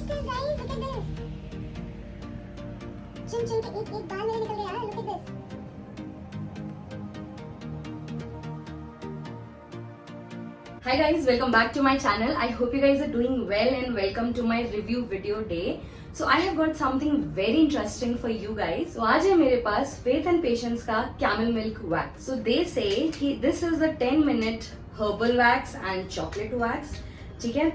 this guys, look at this. चिन चिन के एक एक बाल मेरे निकल गए यार, look at this. Hi guys, welcome back to my channel. I hope you guys are doing well and welcome to my review video day. So I have got something very interesting for you guys. So आज है मेरे पास Faith and Patience का Camel Milk Wax. So they say कि this is a 10-minute herbal wax and chocolate wax. ठीक है,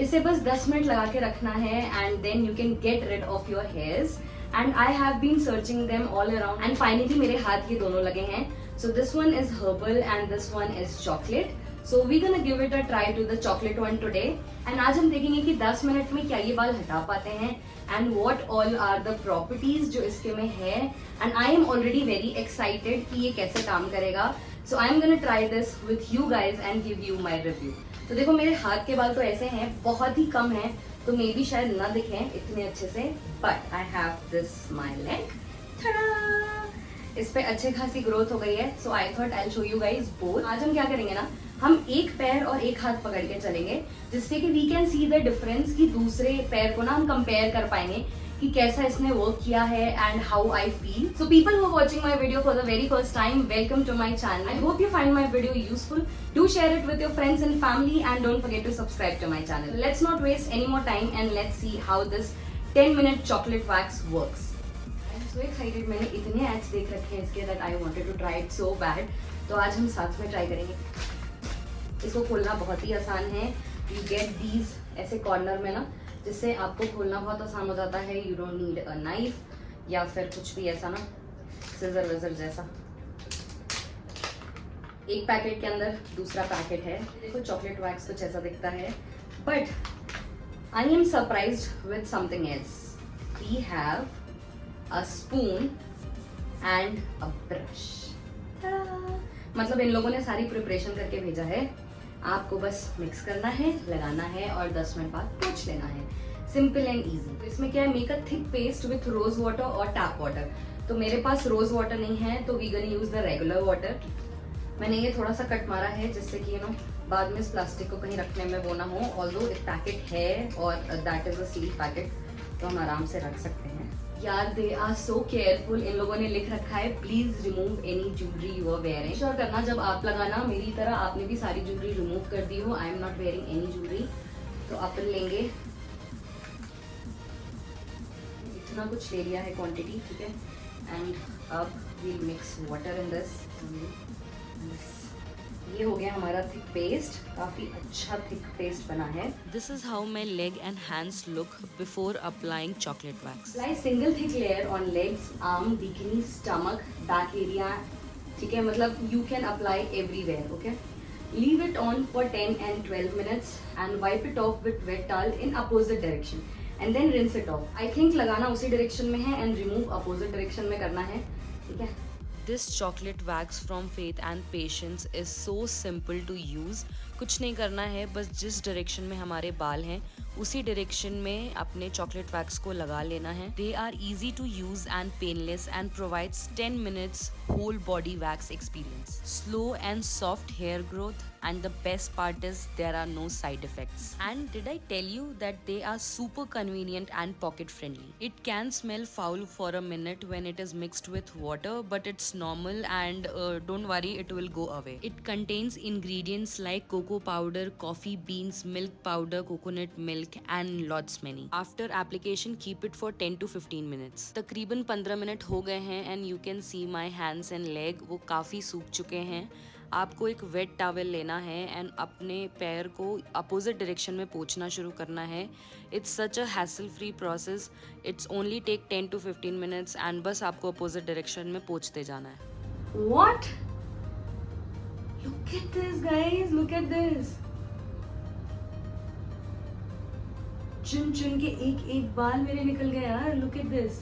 इसे बस 10 minute लगा के रखना है and then you can get rid of your hairs. And I have been searching them all around and finally मेरे हाथ ये दोनों लगे हैं. So this one is herbal and this one is chocolate. So we're gonna give it a try to the chocolate one today. And आज हम देखेंगे कि 10 मिनट में क्या ये बाल हटा पाते हैं and what all are the properties जो इसके में है. And I am already very excited कि ये कैसे काम करेगा. So I am gonna try this with you guys and give you my review. तो देखो मेरे हाथ के बाल तो ऐसे हैं, बहुत ही कम हैं, तो मे बी शायद ना दिखें इतने अच्छे से. But I have this my leg. Ta-da! इस पे अच्छे खासी ग्रोथ हो गई है. So I thought I show you guys both. आज हम क्या करेंगे ना, हम एक पैर और एक हाथ पकड़ के चलेंगे जिससे कि we can see the difference कि दूसरे पैर को ना हम कंपेयर कर पाएंगे कि कैसा इसने वर्क किया है and how I feel. So people who are watching my video for the very first time, welcome to my channel. I hope you find my video useful. Do share it with your friends and family and don't forget to subscribe to my channel. Let's not waste any more time and let's see how this 10-minute chocolate wax works. So excited. मैंने इतने ads देख रखे हैं इसके that I wanted to try it so bad. तो आज हम साथ में ट्राई करेंगे. इसको खोलना बहुत ही आसान है. You get these ऐसे कॉर्नर में ना, जिससे आपको खोलना बहुत आसान हो जाता है. You don't need a knife या फिर कुछ भी ऐसा ना सिजर विजर जैसा. एक पैकेट के अंदर दूसरा पैकेट है. देखो चॉकलेट वैक्स कुछ ऐसा दिखता है. But I am surprised with something else. We have a spoon and a brush. मतलब इन लोगों ने सारी प्रिपरेशन करके भेजा है. आपको बस मिक्स करना है, लगाना है और 10 मिनट बाद पोंछ लेना है. Simple and easy. इसमें क्या है, make a thick paste with rose water और टैप वाटर. तो मेरे पास रोज वाटर नहीं है तो we gonna use the regular water. मैंने ये थोड़ा सा कट मारा है जिससे कि बाद में इस प्लास्टिक को कहीं रखने में वो ना हो. ऑल्दो एक पैकेट है और that is a seal packet, तो हम आराम से रख सकते हैं. यार दे आर सो केयरफुल. इन लोगों ने लिख रखा है please remove any jewellery you are wearing. Sure करना जब आप लगाना मेरी तरह आपने भी सारी ज्वेलरी रिमूव कर दी हो. I am not wearing any jewellery. तो अपन लेंगे इतना कुछ ले लिया है क्वांटिटी, ठीक है. एंड अब we'll mix water in this. ये हो गया हमारा थिक पेस्ट. काफी अच्छा थिक पेस्ट बना है. This is how my leg and hands look before applying chocolate wax. Apply single thick layer on legs, arm, bikini, stomach, back area. ठीक है, मतलब you can apply everywhere. Okay. Leave it on for 10 and 12 minutes and wipe it off with wet towel in opposite direction and then rinse it off. I think लगाना उसी direction में है and remove opposite direction में करना है. ठीक है. This chocolate wax from Faith and Patience is so simple to use. कुछ नहीं करना है, बस जिस डायरेक्शन में हमारे बाल हैं उसी डायरेक्शन में अपने चॉकलेट वैक्स को लगा लेना है. They are easy to use and painless and provides 10 minutes whole body wax experience. Slow and soft hair growth, and the best part is there are no side effects. And did I tell you that they are super convenient and pocket friendly? It can smell foul for a minute when it is mixed with water, but it's normal and don't worry, it will go away. It contains ingredients like cocoa powder, coffee beans, milk powder, coconut milk and lots many. After application keep it for 10 to 15 minutes. तकरीबन 15 minute हो गए हैं and you can see my hands and leg वो काफ़ी सूख चुके हैं. आपको एक वेट टॉवल लेना है एंड अपने पैर को अपोजिट डायरेक्शन में पोंछना शुरू करना है. It's such a hassle free process. It's only take 10 to 15 minutes and बस आपको अपोजिट डायरेक्शन में पोंछते जाना है. What? Look at this guys, look at this. चुन चुन के एक एक बाल मेरे निकल गए यार. Look at this.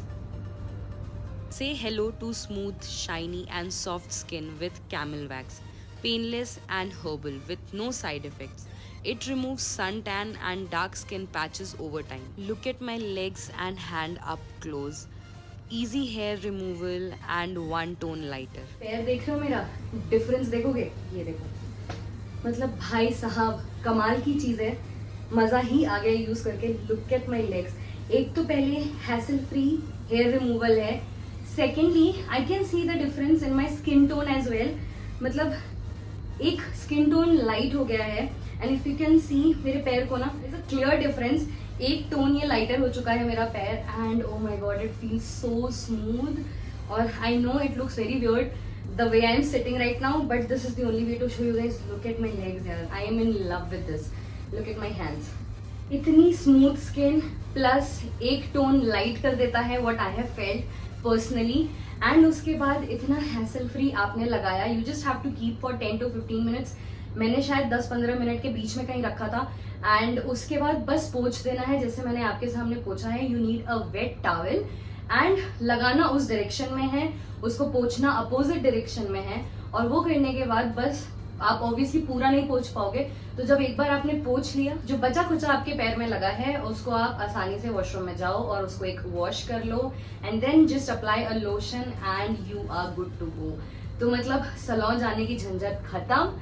Say hello to smooth, shiny and soft skin with camel wax. Painless and herbal with no side effects. It removes suntan and dark skin patches over time. Look at my legs and hand up close. Easy hair removal and one tone lighter. पैर देख रहे हो मेरा difference देखोगे. ये देखो, मतलब भाई साहब कमाल की चीज है. मजा ही आ गया यूज करके। Look at my legs. एक तो पहले हैसल फ्री हेयर रिमूवल है, secondly I can see the difference in my skin tone as well. मतलब एक स्किन टोन लाइट हो गया है and if you can see मेरे पैर को ना इज अ क्लियर डिफरेंस। एक टोन ये लाइटर हो चुका है मेरा पैर and oh my god it feels so smooth. और I know it looks very weird the way I am sitting right now, but this is the only way to show you guys. Look at my legs यार, I am in love with this. Look at my hands. इतनी smooth skin plus एक tone light कर देता है what I have felt personally. And उसके बाद इतना hassle free आपने लगाया, you just have to keep for 10 to 15 minutes. मैंने शायद 10-15 मिनट के बीच में कहीं रखा था एंड उसके बाद बस पोंछ देना है जैसे मैंने आपके सामने पोंछा है। You need a wet towel and लगाना उस डायरेक्शन में है, उसको पोंछना अपोजिट डायरेक्शन में है। और वो करने के बाद बस आप ऑब्वियसली पूरा नहीं पोंछ पाओगे, तो जब एक बार आपने पोंछ लिया, जो बचा खुचा आपके पैर में लगा है उसको आप आसानी से वॉशरूम में जाओ और उसको एक वॉश कर लो and then just apply a lotion and you are good to go. तो मतलब सैलून जाने की झंझट खत्म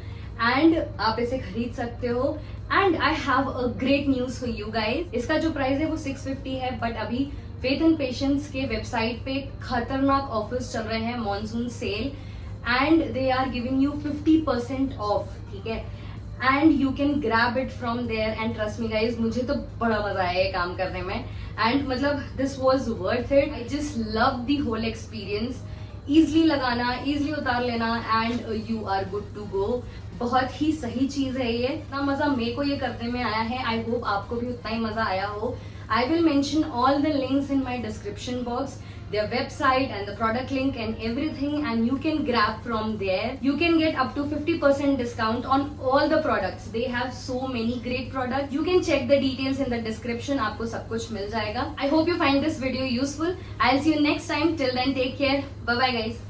एंड आप इसे खरीद सकते हो। And I have a great news for you guys. इसका जो प्राइस है वो 650 है, बट अभी फेथ एंड पेशेंस के वेबसाइट पे खतरनाक ऑफर्स चल रहे हैं, monsoon sale, and they are giving you 50% off, ठीक है। And you can grab it from there and trust me guys, मुझे तो बड़ा मजा आया ये काम करने में एंड मतलब this was worth it. I just love the whole experience. Easily लगाना, इजिली उतार लेना and you are good to go. बहुत ही सही चीज है ये। इतना मजा मेरे को ये करने में आया है, आई होप आपको भी उतना ही मजा आया हो। I will mention all the links in my description box, their website and the product link and everything, and you can grab from there. You can get up to 50% discount on all the products. They have so many great products. You can check the details in the description. आपको सब कुछ मिल जाएगा। I hope you find this video useful. I'll see you next time. Till then, take care. Bye bye guys.